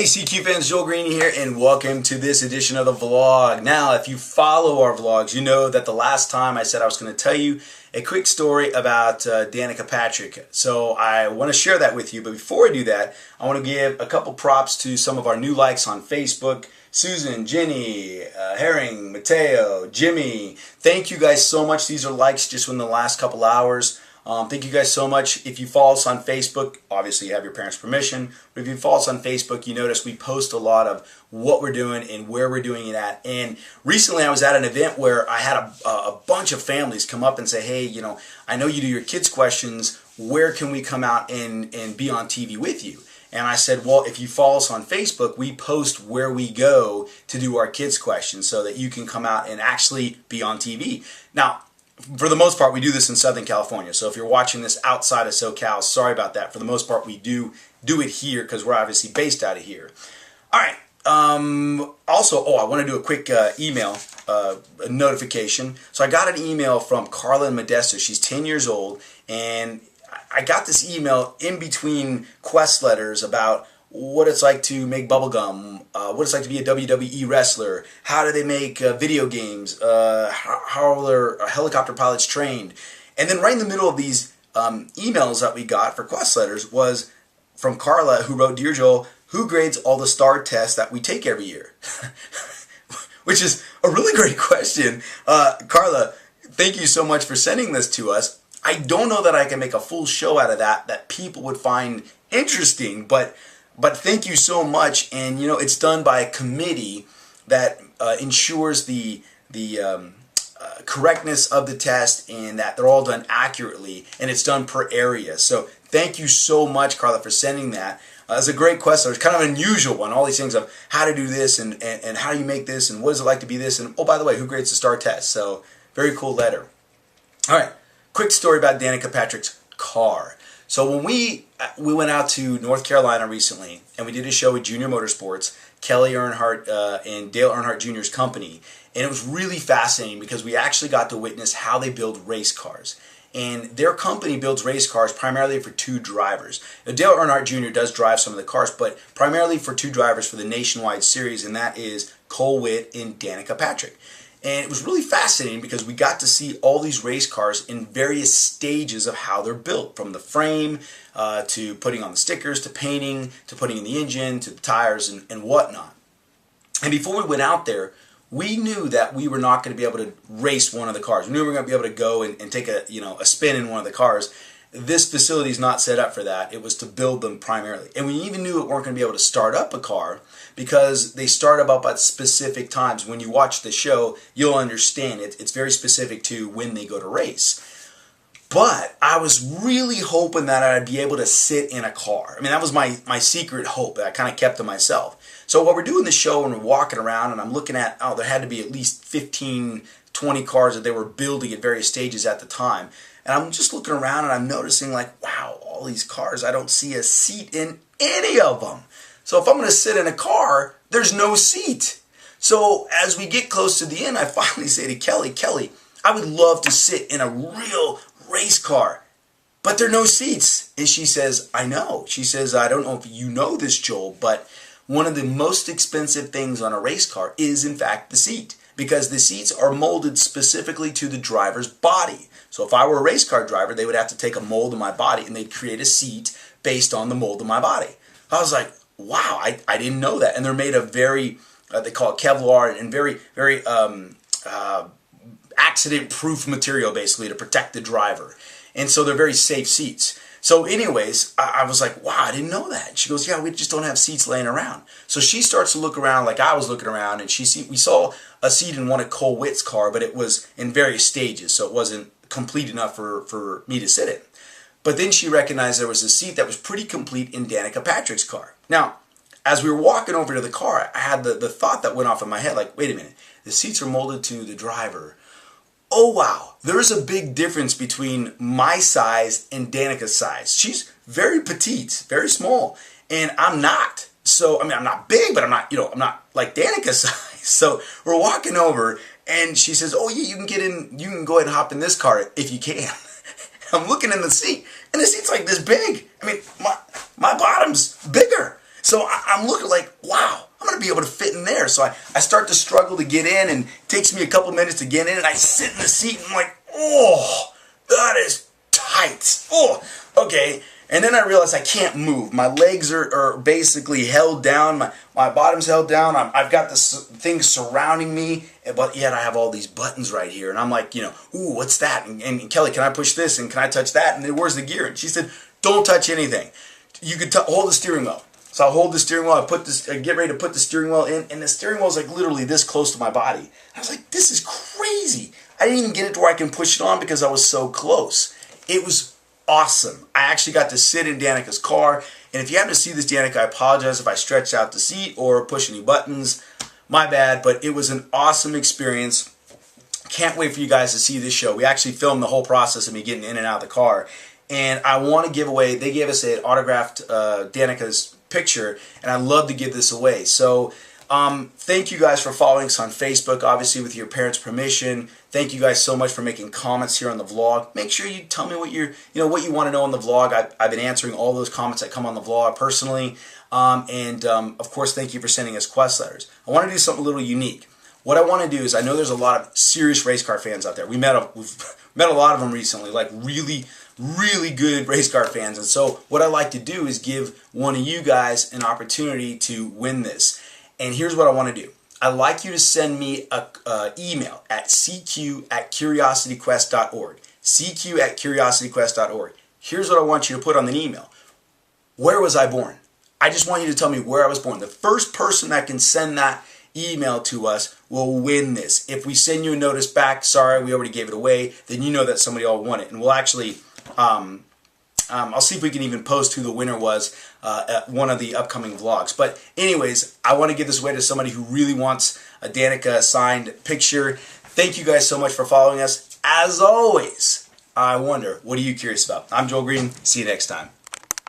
Hey CQ fans, Joel Greeny here, and welcome to this edition of the vlog. Now, if you follow our vlogs, you know that the last time I said I was going to tell you a quick story about Danica Patrick. So I want to share that with you, but before I do that, I want to give a couple props to some of our new likes on Facebook. Susan, Jenny, Herring, Mateo, Jimmy. Thank you guys so much. These are likes just within the last couple hours. Thank you guys so much. If you follow us on Facebook, obviously you have your parents' permission, but if you follow us on Facebook, you notice we post a lot of what we're doing and where we're doing it at. And recently I was at an event where I had a bunch of families come up and say, hey, you know, I know you do your kids' questions. Where can we come out and be on TV with you? And I said, well, if you follow us on Facebook, we post where we go to do our kids' questions so that you can come out and actually be on TV. Now, for the most part, we do this in Southern California. So if you're watching this outside of SoCal, sorry about that. For the most part, we do it here because we're obviously based out of here. All right. Also, I want to do a quick email notification. So I got an email from Carla in Modesto. She's 10 years old, and I got this email in between quest letters about what it's like to make bubblegum, what it's like to be a WWE wrestler, how do they make video games, how are their helicopter pilots trained. And then right in the middle of these emails that we got for quest letters was from Carla, who wrote, Dear Joel, who grades all the STAR tests that we take every year? Which is a really great question. Carla, thank you so much for sending this to us. I don't know that I can make a full show out of that people would find interesting, but thank you so much. And you know, it's done by a committee that ensures the correctness of the test and that they're all done accurately, and it's done per area. So thank you so much, Carla, for sending that. It's a great question. It's kind of an unusual one. All these things of how to do this and how do you make this and what is it like to be this, and oh, by the way, who grades the STAR test? So very cool letter. All right, quick story about Danica Patrick's car. So when we went out to North Carolina recently, and we did a show with Junior Motorsports, Kelly Earnhardt and Dale Earnhardt Jr.'s company, and it was really fascinating because we actually got to witness how they build race cars. And their company builds race cars primarily for two drivers. Now, Dale Earnhardt Jr. does drive some of the cars, but primarily for two drivers for the Nationwide Series, and that is Cole Witt and Danica Patrick. And it was really fascinating because we got to see all these race cars in various stages of how they're built, from the frame to putting on the stickers, to painting, to putting in the engine, to the tires and whatnot. And before we went out there, we knew that we were not going to be able to race one of the cars. We knew we were going to be able to go and take a spin in one of the cars. This facility is not set up for that. It was to build them primarily. And we even knew it weren't going to be able to start up a car because they start up at specific times. When you watch the show, you'll understand it. It's very specific to when they go to race. But I was really hoping that I'd be able to sit in a car. I mean, that was my secret hope that I kind of kept to myself. So while we're doing the show and we're walking around and I'm looking at, there had to be at least 15, 20 cars that they were building at various stages at the time. And I'm just looking around and I'm noticing like, wow, all these cars, I don't see a seat in any of them. So if I'm going to sit in a car, there's no seat. So as we get close to the end, I finally say to Kelly, I would love to sit in a real race car, but there are no seats. And she says, I know. She says, I don't know if you know this, Joel, but one of the most expensive things on a race car is in fact the seat, because the seats are molded specifically to the driver's body. So if I were a race car driver, they would have to take a mold of my body and they'd create a seat based on the mold of my body. I was like, wow, I didn't know that. And they're made of very, they call it Kevlar, and very, very accident-proof material basically to protect the driver. And so they're very safe seats. So anyways, I was like, wow, I didn't know that. She goes, yeah, we just don't have seats laying around. So she starts to look around like I was looking around, and we saw a seat in one of Cole Witt's car, but it was in various stages, so it wasn't complete enough for me to sit in. But then she recognized there was a seat that was pretty complete in Danica Patrick's car. Now, as we were walking over to the car, I had the thought that went off in my head, like, wait a minute, the seats are molded to the driver. Oh wow, there's a big difference between my size and Danica's size. She's very petite, very small, and I'm not. So, I mean, I'm not big, but I'm not like Danica's size. So we're walking over, and she says, oh yeah, you can get in, you can go ahead and hop in this car if you can. I'm looking in the seat, and the seat's like this big. I mean, my bottom's bigger. So I'm looking like, wow, I'm going to be able to fit in there. So I start to struggle to get in, and it takes me a couple minutes to get in, and I sit in the seat, and I'm like, oh, that is tight. Oh, okay. And then I realize I can't move. My legs are basically held down. My bottom's held down. I've got this thing surrounding me, but yet I have all these buttons right here. And I'm like, ooh, what's that? And Kelly, can I push this? And can I touch that? And then where's the gear? And she said, don't touch anything. You could hold the steering wheel. So I hold the steering wheel. I get ready to put the steering wheel in, and the steering wheel is like literally this close to my body. I was like, this is crazy. I didn't even get it to where I can push it on because I was so close. It was awesome. I actually got to sit in Danica's car, and if you happen to see this, Danica, I apologize if I stretched out the seat or push any buttons. My bad, but it was an awesome experience. Can't wait for you guys to see this show. We actually filmed the whole process of me getting in and out of the car, and I want to give away, they gave us an autographed Danica's picture, and I'd love to give this away. So thank you guys for following us on Facebook, obviously with your parents' permission. Thank you guys so much for making comments here on the vlog. Make sure you tell me what what you want to know on the vlog. I've been answering all those comments that come on the vlog personally. Of course, thank you for sending us quest letters. I want to do something a little unique. What I want to do is, I know there's a lot of serious race car fans out there. We've met a lot of them recently, like really, really good race car fans. And so what I like to do is give one of you guys an opportunity to win this. And here's what I want to do. I'd like you to send me an email at cq@curiosityquest.org. cq@curiosityquest.org. Here's what I want you to put on the email. Where was I born? I just want you to tell me where I was born. The first person that can send that email to us will win this. If we send you a notice back, sorry, we already gave it away, then you know that somebody all won it. And we'll actually, I'll see if we can even post who the winner was at one of the upcoming vlogs. But anyways, I want to give this away to somebody who really wants a Danica signed picture. Thank you guys so much for following us. As always, I wonder, what are you curious about? I'm Joel Green. See you next time.